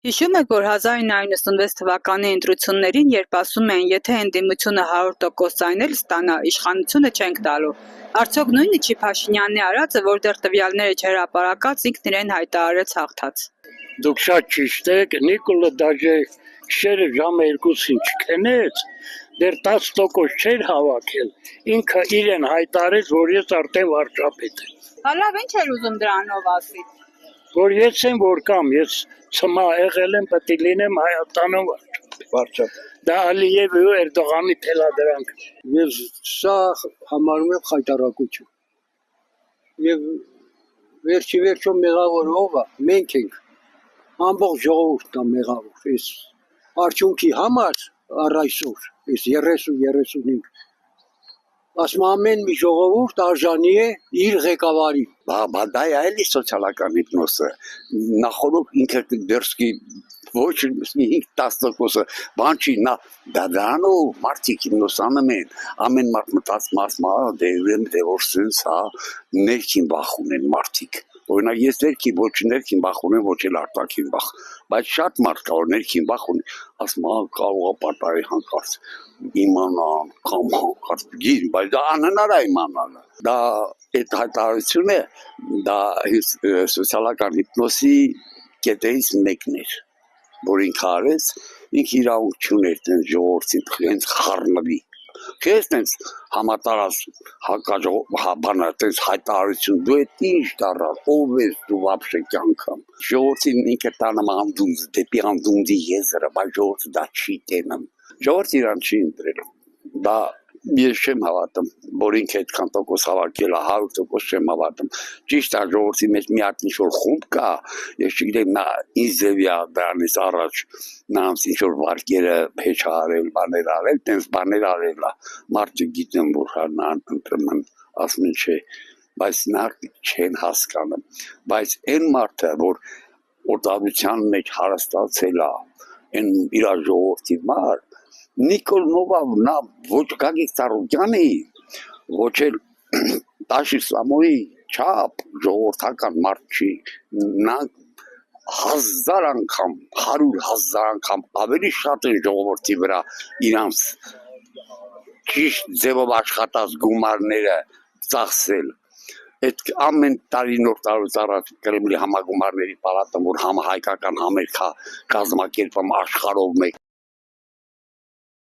Հիշում եք, որ 1996 թվականի ընտրություններին, երբ ասում էին, եթե ընդդիմությունը 100% ձայնել ստանա, իշխանությունը չենք տալու, արդյոք նույնը չի Փաշինյանի արածը, որտեղ տվյալները չհրապարակած ինքն իրեն հայտարարեց հաղթած։ Դուք շատ ճիշտ եք, Նիկոլը դաժե շերը ժամը 2-ին չքնեց, դեռ 10% չէր հավաքել, ինքը իրեն հայտարարեց, որ ես արդեն վարչապետ եմ։ Հալավ ինչ էր ուզում դրանով ասի։ Որ ես եմ որ կամ, ես ծմա եղել եմ, պետք է լինեմ Հայաստանում վարչապետ։ Դա Ալիևի ու Էրդողանի թելադրանք։ Ես սա համարում եմ խայտարակություն։ Եվ վերջիվերջո մեղավորը ով է, մենք ենք։ Ամբողջ ժողովուրդն է մեղավոր։ Այս արդյունքի համար առ այսօր, այս 30-35 ասում ամեն մի ժողովուրդ արժանի է իր ղեկավարին։ Դա է էլի սոցիալական հիպնոզը։ Նախորդ ինքը դերսկի ոչ 5-10%-ը բան չի, դրանով մարդիկ հիպնոսանում են, ամեն մարդ մտածում դե որ սենց հա ներքին բախ ունեն մարդիկ։ Օրինակ ես ոչ ներքին բախ ունեմ, ոչ էլ արտաքին բախ, բայց շատ մարդ կա որ ներքին բախ ունի, ասում կարող է պատահի հանկարծ իմանալ կամ հանկարծ գիր, բայց դա անհնար է իմանալը։ Դա այդ հայտարարությունը դա սոցիալական հիպնոսի կետերից մեկն էր, որ ինքը արեց, ինքը իրավունք չուներ տենց ժողովրդին հենց խառնվի։ Քեզ տենց համատարած բանը տենց հայտարարություն դու այդ ինչ դառավ, ով ես դու վաբշե կյանքամ։ Ժողովրդին ինքը տանում անդունձ դեպի անդունձի եզրը, բայց ժողովուրդը դա չի տենում։ Ժողովուրդը իրան չի ընտրել։ Դա ես չեմ հավատում, որ ինքը այդքան տոկոս հավաքել է, 100% չեմ հավատում։ Ճիշտ է, ժողովրդի մեջ մի հատ ինչ-որ խումբ կա, ես չգիտեմ, նա ինձ ձևյա դրանից առաջ նրանց ինչ-որ վարկերը հեչարել, բաներ արել, տենց բաներ արել է, մարդը գիտեմ, որ նրան ընտրում են, ասում են չէ, բայց նրանք չեն հասկանում, բայց այն մարդը, որ օտարության մեջ հարստացել է, այն իր ժողովրդի մար, Նիկոլնովա նա ոչ Գագիկ Ծառուկյանի, ոչ էլ Տաշի Սամոյի չափ ժողովրդական մարդ չի, նա 1000 անգամ, 100,000 անգամ ավելի շատ են ժողովրդի վրա իրանց ճիշտ ձևով աշխատած գումարները ծախսել։ Այդ ամեն տարի նոր տարուց առաջ Կրեմլի համագումարների պալատը, որ համահայկական համերգ կազմակերպում աշխարհով մեկ